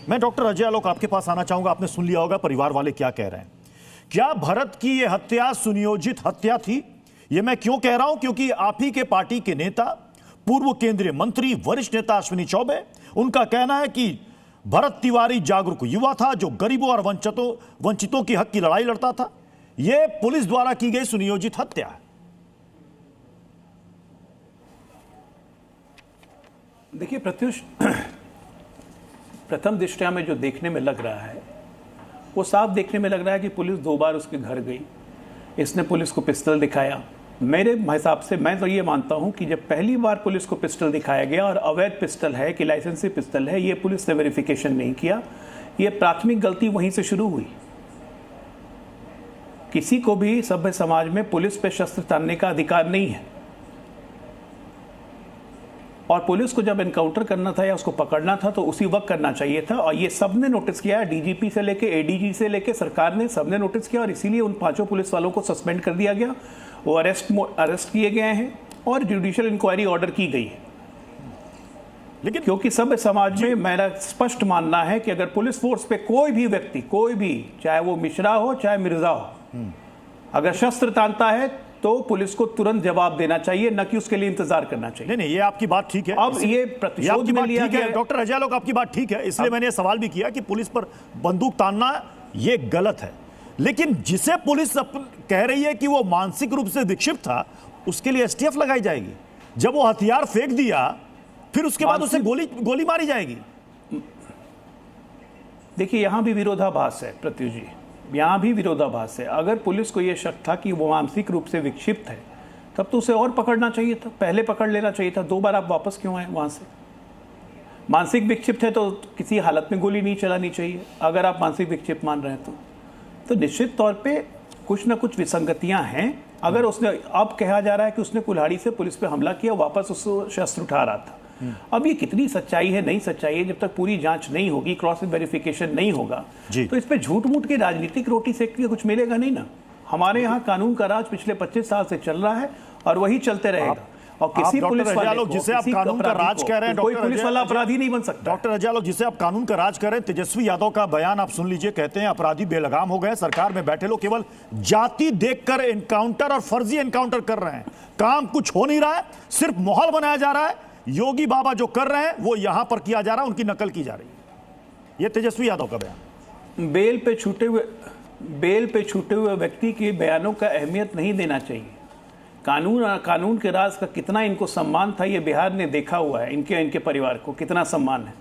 मैं डॉक्टर अजय आलोक आपके पास आना चाहूंगा। आपने सुन लिया होगा परिवार वाले क्या कह रहे हैं। क्या भरत की यह हत्या सुनियोजित हत्या थी? यह मैं क्यों कह रहा हूं, क्योंकि आप ही के पार्टी के नेता, पूर्व केंद्रीय मंत्री, वरिष्ठ नेता अश्विनी चौबे, उनका कहना है कि भरत तिवारी जागरूक युवा था जो गरीबों और वंचितों की हक की लड़ाई लड़ता था। यह पुलिस द्वारा की गई सुनियोजित हत्या है। देखिए प्रत्युष, प्रथम दृष्टया में जो देखने में लग रहा है वो साफ देखने में लग रहा है कि पुलिस 2 बार उसके घर गई, इसने पुलिस को पिस्टल दिखाया। मेरे हिसाब से मैं तो ये मानता हूं कि जब पहली बार पुलिस को पिस्टल दिखाया गया और अवैध पिस्टल है कि लाइसेंसी पिस्टल है, ये पुलिस ने वेरिफिकेशन नहीं किया। ये प्राथमिक गलती वहीं से शुरू हुई। किसी को भी सभ्य समाज में पुलिस पे शस्त्र तानने का अधिकार नहीं है, और पुलिस को जब एनकाउंटर करना था या उसको पकड़ना था तो उसी वक्त करना चाहिए था। और ये सबने नोटिस किया, डीजीपी से लेके एडीजी से लेके सरकार ने सबने नोटिस किया, और इसीलिए उन 5 पुलिस वालों को सस्पेंड कर दिया गया। वो अरेस्ट किए गए हैं और जुडिशियल इंक्वायरी ऑर्डर की गई है। लेकिन क्योंकि सभ्य समाज में मेरा स्पष्ट मानना है कि अगर पुलिस फोर्स पे कोई भी व्यक्ति, कोई भी, चाहे वो मिश्रा हो चाहे मिर्जा हो, अगर शस्त्र तानता है तो पुलिस को तुरंत जवाब देना चाहिए, न कि उसके लिए इंतजार करना चाहिए। नहीं, ये आपकी बात ठीक है। अब ये प्रतिशोध में लिया गया। डॉक्टर अजय आलोक, आपकी बात ठीक है, इसलिए मैंने ये सवाल भी किया कि पुलिस पर बंदूक तानना ये गलत है। लेकिन जिसे पुलिस कह रही है कि वो मानसिक रूप से विक्षिप्त था, उसके लिए एसटीएफ लगाई जाएगी। जब वो हथियार फेंक दिया फिर उसके बाद उसे गोली मारी जाएगी। देखिए यहां भी विरोधाभास है प्रत्युष जी, यहां भी विरोधाभास है। अगर पुलिस को यह शक था कि वो मानसिक रूप से विक्षिप्त है, तब तो उसे और पकड़ना चाहिए था, पहले पकड़ लेना चाहिए था। 2 बार आप वापस क्यों आए वहां से? मानसिक विक्षिप्त है तो किसी हालत में गोली नहीं चलानी चाहिए। अगर आप मानसिक विक्षिप्त मान रहे हैं तो निश्चित तौर पे कुछ ना कुछ विसंगतियां हैं। अगर उसने, अब कहा जा रहा है कि उसने कुल्हाड़ी से पुलिस पे हमला किया, वापस उसको शस्त्र उठा रहा था। अब ये कितनी सच्चाई है, नहीं सच्चाई है, जब तक पूरी जांच नहीं होगी, क्रॉस वेरिफिकेशन नहीं होगा, तो इस पे झूठ मूठ की राजनीतिक रोटी सेक के कुछ मिलेगा नहीं ना। हमारे यहाँ कानून का राज पिछले 25 साल से चल रहा है और वही चलते रहेगा। और किसी पुलिस वाले को, जिसे आप कानून का राज कह रहे हैं, कोई पुलिस वाला अपराधी नहीं बन सकता। डॉक्टर अजय आलोक, जिसे आप कानून का राज कह रहे हैं, तेजस्वी यादव का बयान आप सुन लीजिए। कहते हैं अपराधी बेलगाम हो गए, सरकार में बैठे लोग केवल जाति देखकर एनकाउंटर और फर्जी एनकाउंटर कर रहे हैं। काम कुछ हो नहीं रहा है, सिर्फ माहौल बनाया जा रहा है। योगी बाबा जो कर रहे हैं वो यहां पर किया जा रहा है, उनकी नकल की जा रही है। ये तेजस्वी यादव का बयान। बेल पे छूटे हुए व्यक्ति के बयानों का अहमियत नहीं देना चाहिए। कानून और कानून के राज का कितना इनको सम्मान था, ये बिहार ने देखा हुआ है। इनके परिवार को कितना सम्मान है।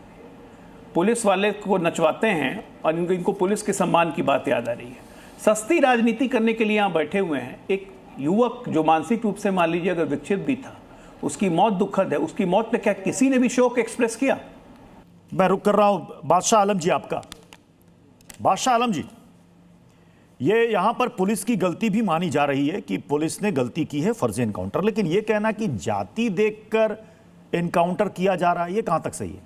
पुलिस वाले को नचवाते हैं और इनको पुलिस के सम्मान की बात याद आ रही है। सस्ती राजनीति करने के लिए यहाँ बैठे हुए हैं। एक युवक जो मानसिक रूप से, मान लीजिए अगर विक्षिप्त भी था, उसकी मौत दुखद है। उसकी मौत पे क्या किसी ने भी शोक एक्सप्रेस किया? मैं रुक कर रहा हूं। बादशाह आलम जी, आपका। बादशाह आलम जी, ये यहां पर पुलिस की गलती भी मानी जा रही है कि पुलिस ने गलती की है, फर्जी एनकाउंटर, लेकिन यह कहना कि जाति देखकर एनकाउंटर किया जा रहा है, यह कहां तक सही है?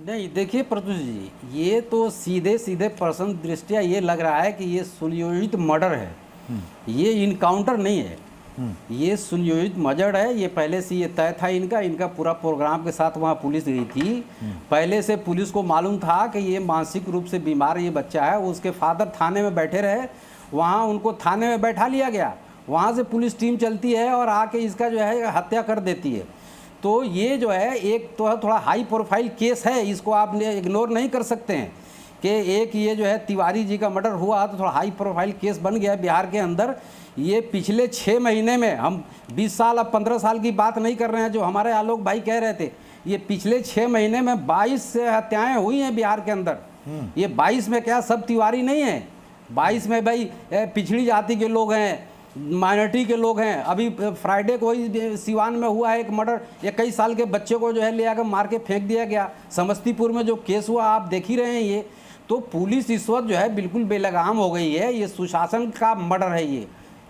नहीं, देखिए प्रत्युष जी, ये तो सीधे सीधे प्रथम दृष्टिया ये लग रहा है कि ये सुनियोजित मर्डर है। ये इनकाउंटर नहीं है, ये सुनियोजित मर्डर है। ये पहले से ये तय था, इनका पूरा प्रोग्राम के साथ वहाँ पुलिस गई थी। पहले से पुलिस को मालूम था कि ये मानसिक रूप से बीमार ये बच्चा है। उसके फादर थाने में बैठे रहे, वहाँ उनको थाने में बैठा लिया गया। वहाँ से पुलिस टीम चलती है और आके इसका जो है हत्या कर देती है। तो ये जो है एक तो थोड़ा हाई प्रोफाइल केस है, इसको आप इग्नोर नहीं कर सकते हैं कि एक ये जो है तिवारी जी का मर्डर हुआ तो थोड़ा हाई प्रोफाइल केस बन गया बिहार के अंदर। ये पिछले 6 महीने में, हम 20 साल अब 15 साल की बात नहीं कर रहे हैं जो हमारे आलोक भाई कह रहे थे, ये पिछले 6 महीने में 22 हत्याएं हुई हैं बिहार के अंदर। ये 22 में क्या सब तिवारी नहीं है, 22 में भाई पिछड़ी जाति के लोग हैं, माइनॉरिटी के लोग हैं। अभी फ्राइडे को ही सिवान में हुआ है एक मर्डर, 21 साल के बच्चे को जो है ले आकर मार के फेंक दिया गया। समस्तीपुर में जो केस हुआ आप देख ही रहे हैं। ये तो पुलिस इस वक्त जो है बिल्कुल बेलगाम हो गई है। ये सुशासन का मर्डर है।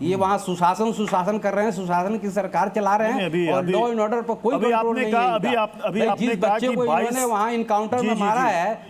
ये वहाँ सुशासन कर रहे हैं, सुशासन की सरकार चला रहे हैं और लॉ एंड ऑर्डर पर कोई कंट्रोल नहीं है। जिस बच्चे को इन्होंने वहाँ इनकाउंटर में मारा है